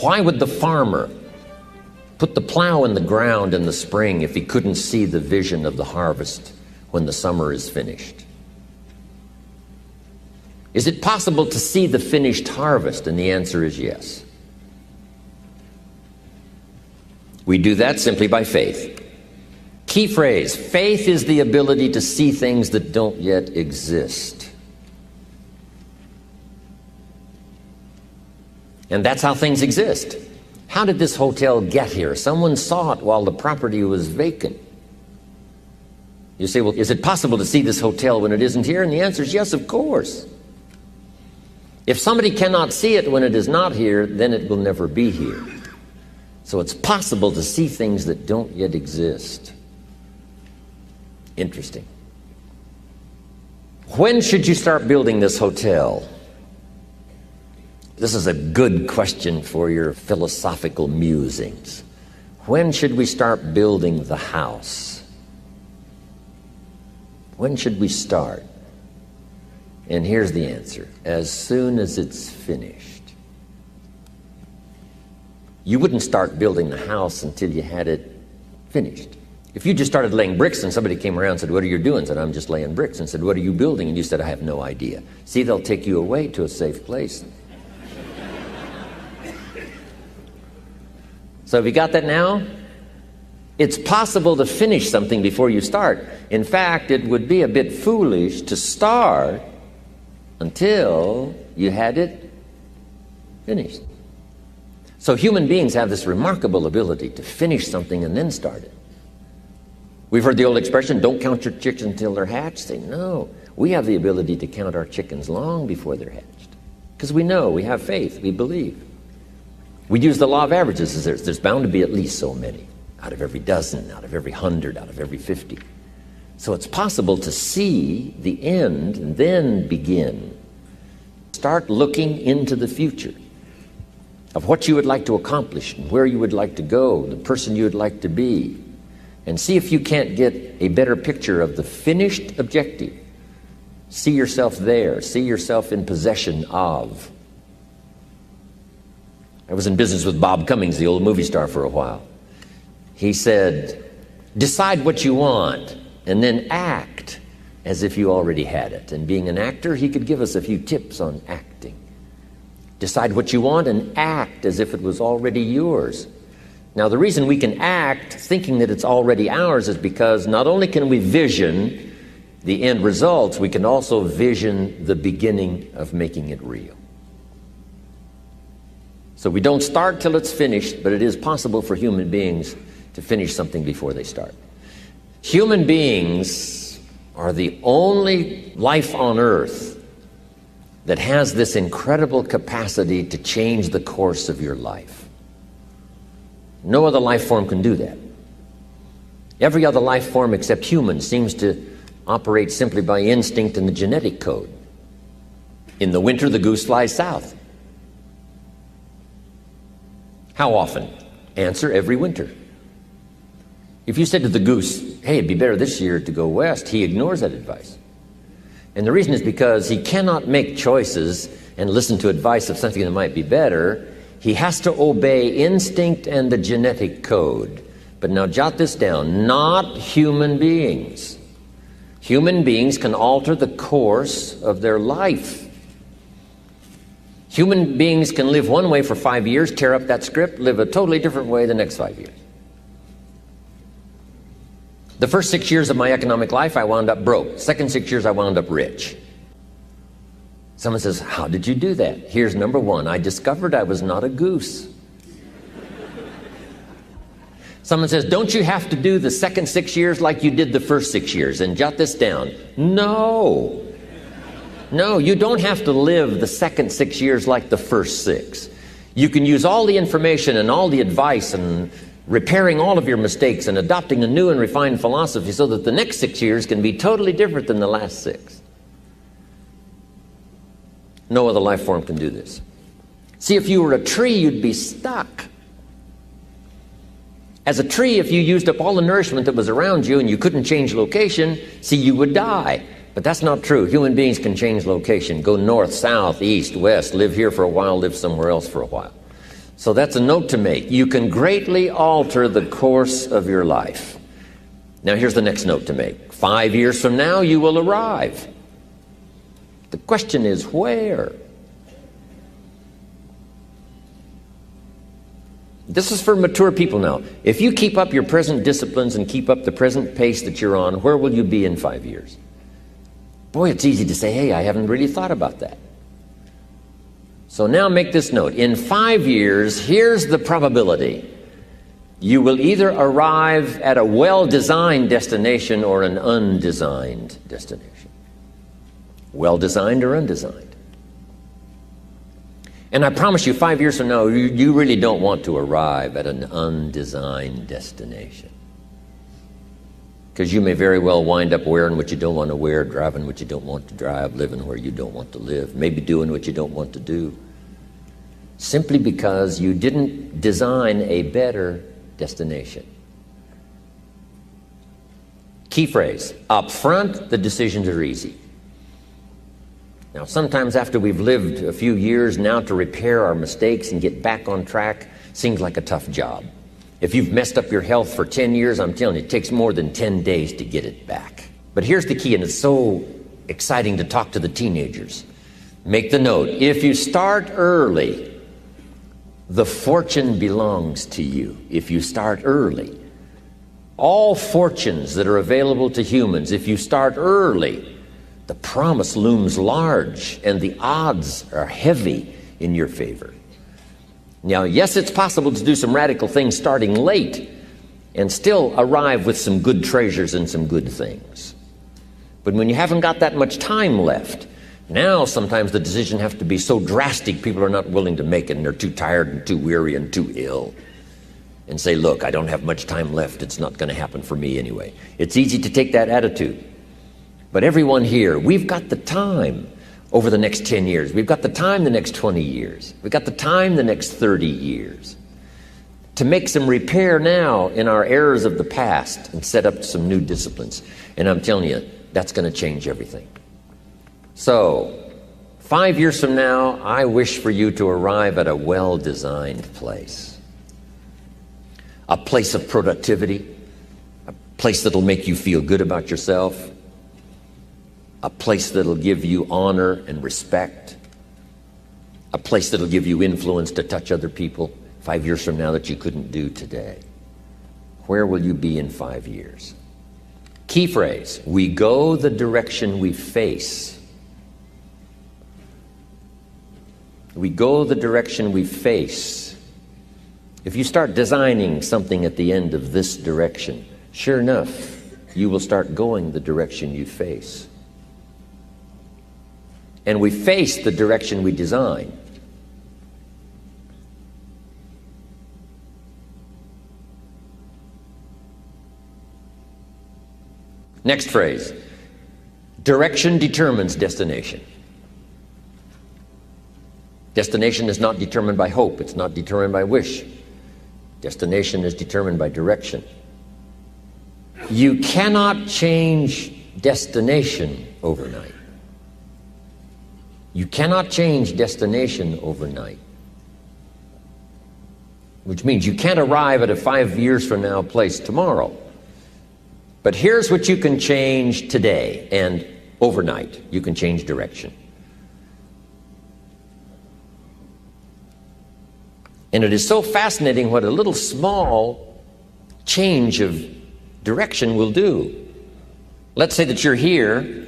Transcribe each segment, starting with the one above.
Why would the farmer put the plow in the ground in the spring if he couldn't see the vision of the harvest when the summer is finished? Is it possible to see the finished harvest? And the answer is yes. We do that simply by faith. Key phrase, faith is the ability to see things that don't yet exist. And that's how things exist. How did this hotel get here? Someone saw it while the property was vacant. You say, well, is it possible to see this hotel when it isn't here? And the answer is yes, of course. If somebody cannot see it when it is not here, then it will never be here. So it's possible to see things that don't yet exist. Interesting. When should you start building this hotel? This is a good question for your philosophical musings. When should we start building the house? When should we start? And here's the answer. As soon as it's finished. You wouldn't start building the house until you had it finished. If you just started laying bricks and somebody came around and said, what are you doing? I said, I'm just laying bricks. And said, what are you building? And you said, I have no idea. See, they'll take you away to a safe place. So have you got that now? It's possible to finish something before you start. In fact, it would be a bit foolish to start until you had it finished. So human beings have this remarkable ability to finish something and then start it. We've heard the old expression, don't count your chickens until they're hatched. Say, no, we have the ability to count our chickens long before they're hatched. Because we know, we have faith, we believe. We use the law of averages. There's bound to be at least so many. Out of every dozen, out of every 100, out of every 50. So it's possible to see the end and then begin. Start looking into the future of what you would like to accomplish and where you would like to go, the person you would like to be, and see if you can't get a better picture of the finished objective. See yourself there. See yourself in possession of. I was in business with Bob Cummings, the old movie star, for a while. He said, decide what you want and then act as if you already had it. And being an actor, he could give us a few tips on acting. Decide what you want and act as if it was already yours. Now, the reason we can act thinking that it's already ours is because not only can we vision the end results, we can also vision the beginning of making it real. So we don't start till it's finished, but it is possible for human beings to finish something before they start. Human beings are the only life on earth that has this incredible capacity to change the course of your life. No other life form can do that. Every other life form except humans seems to operate simply by instinct and the genetic code. In the winter, the goose flies south. How often? Answer, every winter. If you said to the goose, hey, it'd be better this year to go west, he ignores that advice. And the reason is because he cannot make choices and listen to advice of something that might be better. He has to obey instinct and the genetic code. But now jot this down, not human beings. Human beings can alter the course of their life. Human beings can live one way for 5 years, tear up that script, live a totally different way the next 5 years. The first 6 years of my economic life, I wound up broke. Second 6 years, I wound up rich. Someone says, how did you do that? Here's number one. I discovered I was not a goose. Someone says, don't you have to do the second 6 years like you did the first 6 years? And jot this down. No. No, you don't have to live the second 6 years like the first 6. You can use all the information and all the advice and repairing all of your mistakes and adopting a new and refined philosophy so that the next 6 years can be totally different than the last 6. No other life form can do this. See, if you were a tree, you'd be stuck. As a tree, if you used up all the nourishment that was around you and you couldn't change location, see, you would die. But that's not true. Human beings can change location, go north, south, east, west, live here for a while, live somewhere else for a while. So that's a note to make. You can greatly alter the course of your life. Now here's the next note to make. 5 years from now, you will arrive. The question is, where? This is for mature people now. If you keep up your present disciplines and keep up the present pace that you're on, where will you be in 5 years? Boy, it's easy to say, hey, I haven't really thought about that. So now make this note. In 5 years, here's the probability. You will either arrive at a well-designed destination or an undesigned destination. Well-designed or undesigned. And I promise you, 5 years from now, you really don't want to arrive at an undesigned destination. Because you may very well wind up wearing what you don't want to wear, driving what you don't want to drive, living where you don't want to live, maybe doing what you don't want to do. Simply because you didn't design a better destination. Key phrase, up front, the decisions are easy. Now, sometimes after we've lived a few years, now to repair our mistakes and get back on track seems like a tough job. If you've messed up your health for 10 years, I'm telling you, it takes more than 10 days to get it back. But here's the key, and it's so exciting to talk to the teenagers. Make the note. If you start early, the fortune belongs to you. If you start early. All fortunes that are available to humans, if you start early, the promise looms large and the odds are heavy in your favor. Now, yes, it's possible to do some radical things starting late and still arrive with some good treasures and some good things. But when you haven't got that much time left, now sometimes the decision has to be so drastic people are not willing to make it and they're too tired and too weary and too ill. And say, look, I don't have much time left. It's not going to happen for me anyway. It's easy to take that attitude. But everyone here, we've got the time over the next 10 years. We've got the time the next 20 years. We've got the time the next 30 years to make some repair now in our errors of the past and set up some new disciplines. And I'm telling you, that's going to change everything. So, 5 years from now, I wish for you to arrive at a well-designed place. A place of productivity, a place that'll make you feel good about yourself, a place that'll give you honor and respect, a place that'll give you influence to touch other people 5 years from now that you couldn't do today. Where will you be in 5 years? Key phrase, we go the direction we face. We go the direction we face. If you start designing something at the end of this direction, sure enough, you will start going the direction you face. And we face the direction we design. Next phrase, direction determines destination. Destination is not determined by hope. It's not determined by wish. Destination is determined by direction. You cannot change destination overnight. You cannot change destination overnight. Which means you can't arrive at a 5 years from now place tomorrow. But here's what you can change today and overnight. You can change direction. And it is so fascinating what a little small change of direction will do. Let's say that you're here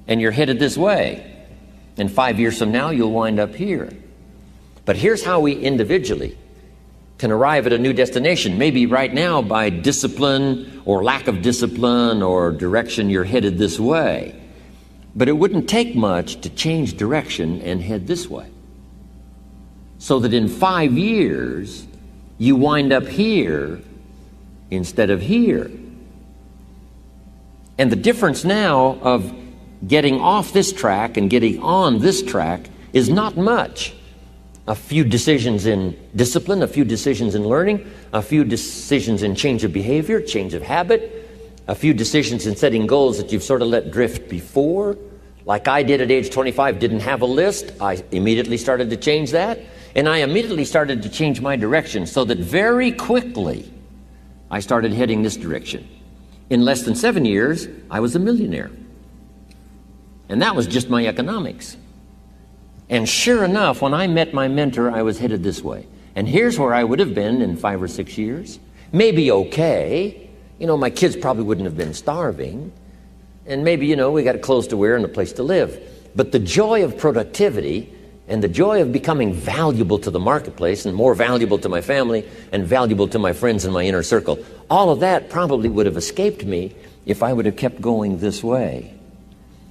and you're headed this way. And 5 years from now, you'll wind up here. But here's how we individually can arrive at a new destination. Maybe right now by discipline or lack of discipline or direction, you're headed this way. But it wouldn't take much to change direction and head this way. So that in 5 years, you wind up here instead of here. And the difference now of getting off this track and getting on this track is not much. A few decisions in discipline, a few decisions in learning, a few decisions in change of behavior, change of habit, a few decisions in setting goals that you've sort of let drift before. Like I did at age 25, didn't have a list. I immediately started to change that. And I immediately started to change my direction so that very quickly I started heading this direction. In less than 7 years, I was a millionaire. And that was just my economics. And sure enough, when I met my mentor, I was headed this way. And here's where I would have been in 5 or 6 years. Maybe okay. You know, my kids probably wouldn't have been starving. And maybe, you know, we got clothes to wear and a place to live. But the joy of productivity and the joy of becoming valuable to the marketplace and more valuable to my family and valuable to my friends in my inner circle, all of that probably would have escaped me if I would have kept going this way.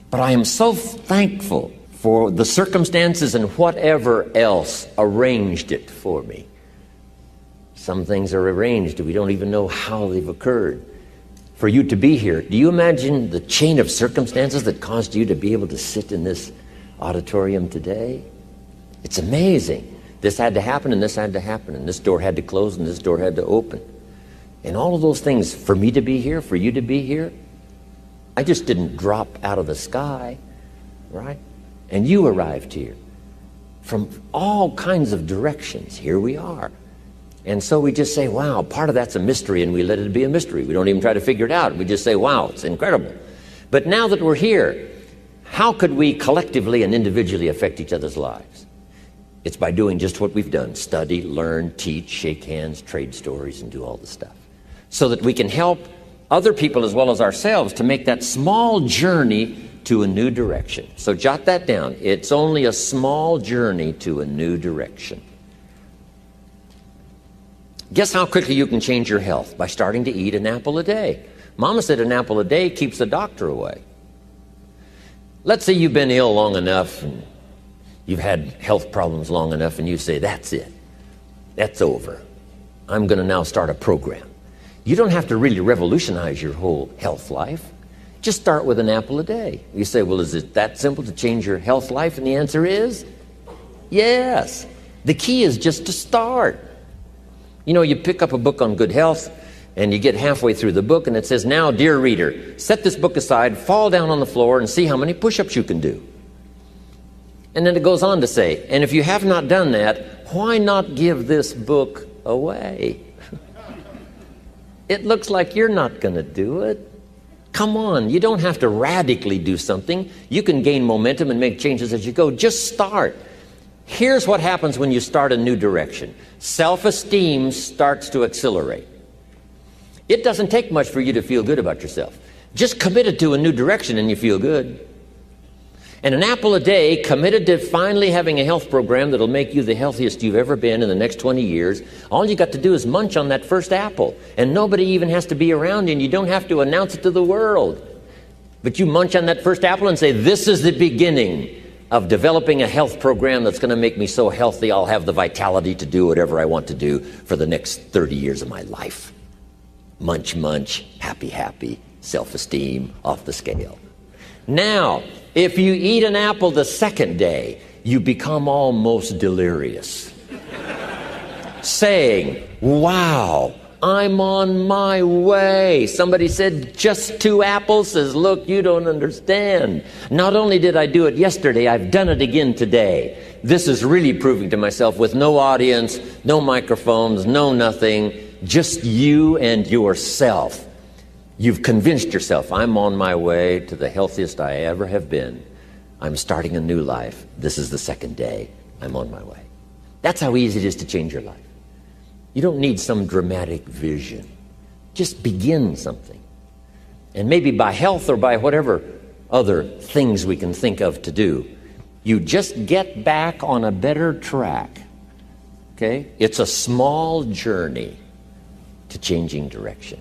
But I am so thankful for the circumstances and whatever else arranged it for me. Some things are arranged, we don't even know how they've occurred. For you to be here, do you imagine the chain of circumstances that caused you to be able to sit in this auditorium today? It's amazing. This had to happen, and this had to happen, and this door had to close, and this door had to open. And all of those things, for me to be here, for you to be here, I just didn't drop out of the sky, right? And you arrived here from all kinds of directions. Here we are. And so we just say, wow, part of that's a mystery, and we let it be a mystery. We don't even try to figure it out. We just say, wow, it's incredible. But now that we're here, how could we collectively and individually affect each other's lives? It's by doing just what we've done: study, learn, teach, shake hands, trade stories, and do all the stuff. So that we can help other people as well as ourselves to make that small journey to a new direction. So jot that down. It's only a small journey to a new direction. Guess how quickly you can change your health? By starting to eat an apple a day. Mama said an apple a day keeps the doctor away. Let's say you've been ill long enough and you've had health problems long enough, and you say, that's it. That's over. I'm going to now start a program. You don't have to really revolutionize your whole health life. Just start with an apple a day. You say, well, is it that simple to change your health life? And the answer is yes. The key is just to start. You know, you pick up a book on good health, and you get halfway through the book, and it says, now, dear reader, set this book aside, fall down on the floor, and see how many push-ups you can do. And then it goes on to say, and if you have not done that, why not give this book away? It looks like you're not going to do it. Come on, you don't have to radically do something. You can gain momentum and make changes as you go. Just start. Here's what happens when you start a new direction. Self-esteem starts to accelerate. It doesn't take much for you to feel good about yourself. Just committed to a new direction and you feel good. And an apple a day, committed to finally having a health program that'll make you the healthiest you've ever been in the next 20 years, all you got to do is munch on that first apple. And nobody even has to be around you, and you don't have to announce it to the world. But you munch on that first apple and say, this is the beginning of developing a health program that's going to make me so healthy I'll have the vitality to do whatever I want to do for the next 30 years of my life. Munch, munch, happy, happy, self-esteem off the scale. Now, if you eat an apple the second day, you become almost delirious, saying, wow, I'm on my way. Somebody said, just 2 apples? Says, look, you don't understand. Not only did I do it yesterday, I've done it again today. This is really proving to myself with no audience, no microphones, no nothing, just you and yourself. You've convinced yourself, I'm on my way to the healthiest I ever have been. I'm starting a new life. This is the second day. I'm on my way. That's how easy it is to change your life. You don't need some dramatic vision. Just begin something. And maybe by health or by whatever other things we can think of to do, you just get back on a better track. Okay? It's a small journey to changing direction.